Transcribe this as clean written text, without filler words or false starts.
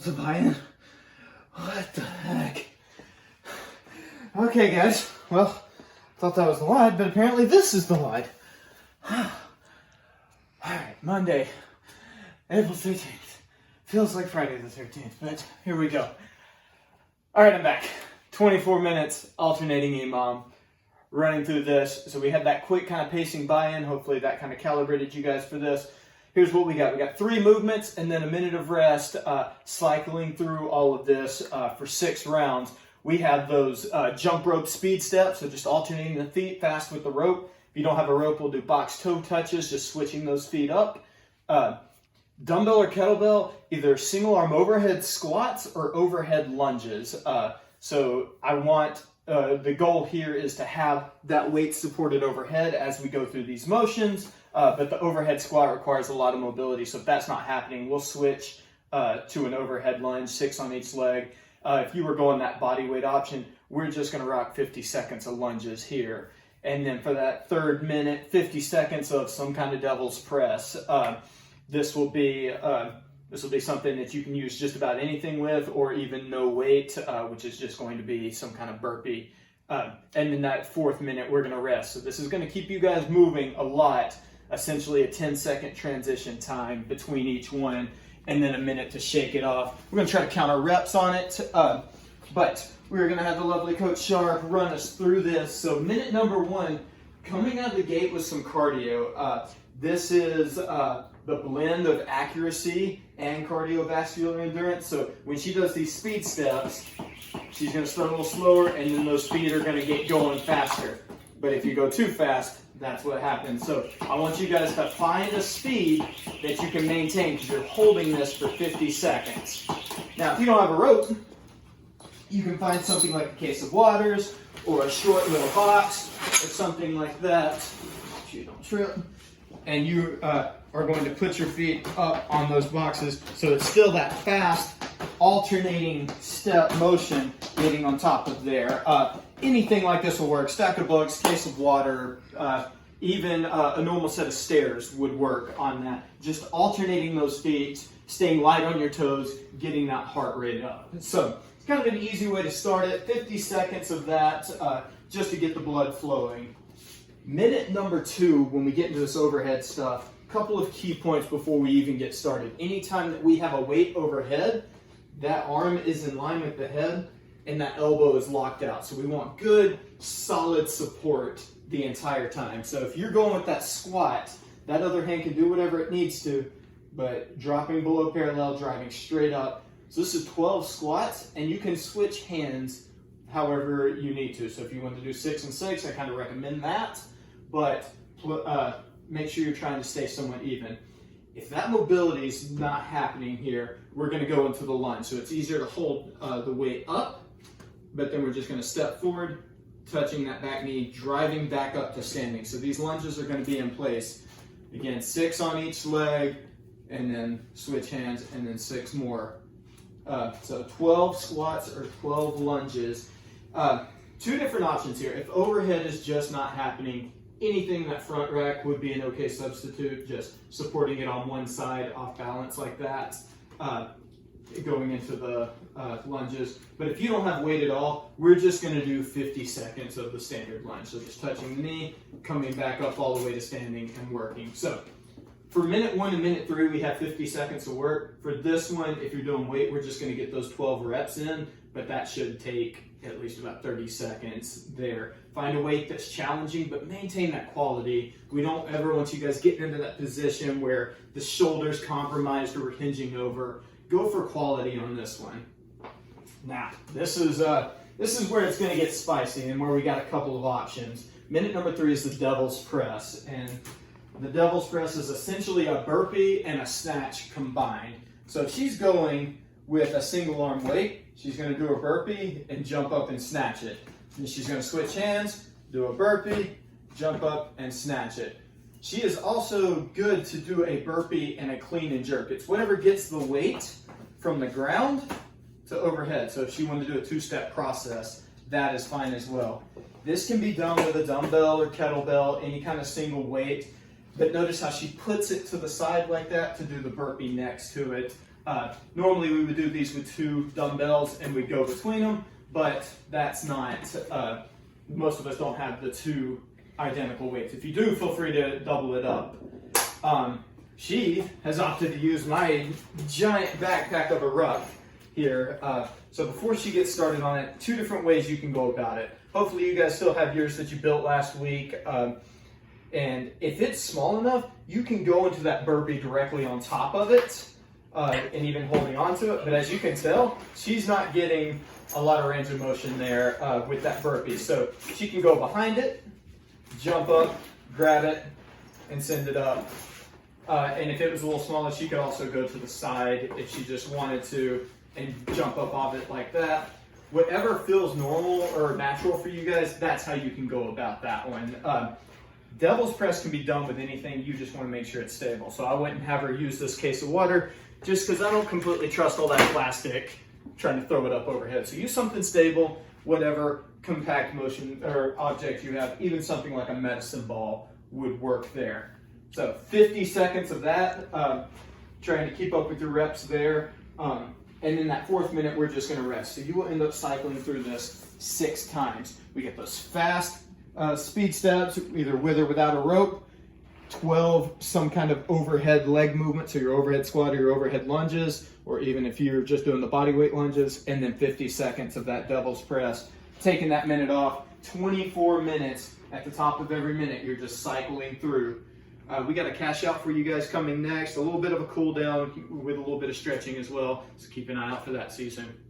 to buy-in. What the heck? Okay, guys. Well, thought that was the WOD, but apparently this is the WOD. Alright, Monday, April 13th. Feels like Friday the 13th, but here we go. Alright, I'm back. 24 minutes, alternating EMOM, running through this. So we had that quick kind of pacing buy-in. Hopefully that kind of calibrated you guys for this. Here's what we got. We got 3 movements and then a minute of rest, cycling through all of this for 6 rounds. We have those jump rope speed steps, so just alternating the feet fast with the rope. If you don't have a rope, we'll do box toe touches, just switching those feet up. Dumbbell or kettlebell, either single arm overhead squats or overhead lunges. So I want, the goal here is to have that weight supported overhead as we go through these motions, but the overhead squat requires a lot of mobility. So if that's not happening, we'll switch to an overhead lunge, 6 on each leg. If you were going that body weight option, we're just gonna rock 50 seconds of lunges here. And then for that 3rd minute, 50 seconds of some kind of devil's press. This will be something that you can use just about anything with, or even no weight, which is just going to be some kind of burpee. And then that 4th minute, we're gonna rest. So this is gonna keep you guys moving a lot, essentially a 10-second transition time between each one, and then a minute to shake it off. We're gonna try to count our reps on it, but we're gonna have the lovely Coach Sharp run us through this. So minute number 1, coming out of the gate with some cardio. This is the blend of accuracy and cardiovascular endurance. So when she does these speed steps, she's gonna start a little slower, and then those feet are gonna get going faster. But if you go too fast, that's what happens. So I want you guys to find a speed that you can maintain, because you're holding this for 50 seconds. Now, if you don't have a rope, you can find something like a case of waters or a short little box or something like that. So you don't trip. And you are going to put your feet up on those boxes, so it's still that fast alternating step motion getting on top of there. Anything like this will work. Stack of books, case of water, even a normal set of stairs would work on that. Just alternating those feet, staying light on your toes, getting that heart rate up. So it's kind of an easy way to start it. 50 seconds of that just to get the blood flowing. Minute number 2, when we get into this overhead stuff, a couple of key points before we even get started. Anytime that we have a weight overhead, that arm is in line with the head and that elbow is locked out. So we want good, solid support the entire time. So if you're going with that squat, that other hand can do whatever it needs to, but dropping below parallel, driving straight up. So this is 12 squats, and you can switch hands however you need to. So if you want to do 6 and 6, I kind of recommend that. But make sure you're trying to stay somewhat even. If that mobility is not happening here, we're going to go into the lunge. So it's easier to hold the weight up, but then we're just going to step forward, touching that back knee, driving back up to standing. So these lunges are going to be in place. Again, 6 on each leg, and then switch hands, and then 6 more. So 12 squats or 12 lunges. 2 different options here. If overhead is just not happening, anything in that front rack would be an okay substitute, just supporting it on one side off balance like that, going into the lunges. But if you don't have weight at all, we're just going to do 50 seconds of the standard lunge. So just touching the knee, coming back up all the way to standing and working. So for minute 1 and minute 3, we have 50 seconds of work. For this one, if you're doing weight, we're just going to get those 12 reps in, but that should take at least about 30 seconds there. Find a weight that's challenging, but maintain that quality. We don't ever want you guys getting into that position where the shoulder's compromised or we're hinging over. Go for quality on this one. Now, this is where it's going to get spicy and where we got a couple of options. Minute number 3 is the devil's press, and the devil's press is essentially a burpee and a snatch combined. So if she's going with a single arm weight, she's going to do a burpee and jump up and snatch it. And she's going to switch hands, do a burpee, jump up and snatch it. She is also good to do a burpee and a clean and jerk. It's whatever gets the weight from the ground to overhead. So if she wanted to do a 2-step process, that is fine as well. This can be done with a dumbbell or kettlebell, any kind of single weight. But notice how she puts it to the side like that to do the burpee next to it. Normally we would do these with 2 dumbbells and we'd go between them, but that's not, most of us don't have the 2 identical weights. If you do, feel free to double it up. She has opted to use my giant backpack of a Ruck here. So before she gets started on it, 2 different ways you can go about it. Hopefully you guys still have yours that you built last week. And if it's small enough, you can go into that burpee directly on top of it and even holding on to it. But as you can tell, she's not getting a lot of range of motion there with that burpee. So she can go behind it, jump up, grab it, and send it up. And if it was a little smaller, she could also go to the side if she just wanted to and jump up off it like that. Whatever feels normal or natural for you guys, that's how you can go about that one. Devil's press can be done with anything, you just want to make sure it's stable. So I wouldn't have her use this case of water just because I don't completely trust all that plastic trying to throw it up overhead. So use something stable, whatever compact motion or object you have, even something like a medicine ball would work there. So 50 seconds of that, trying to keep up with your reps there. And in that 4th minute, we're just gonna rest. So you will end up cycling through this 6 times. We get those fast speed steps, either with or without a rope, 12 some kind of overhead leg movement, so your overhead squat or your overhead lunges, or even if you're just doing the body weight lunges, and then 50 seconds of that devil's press. Taking that minute off, 24 minutes at the top of every minute, you're just cycling through. We got a cash out for you guys coming next, a little bit of a cool down with a little bit of stretching as well, so keep an eye out for that. See you soon.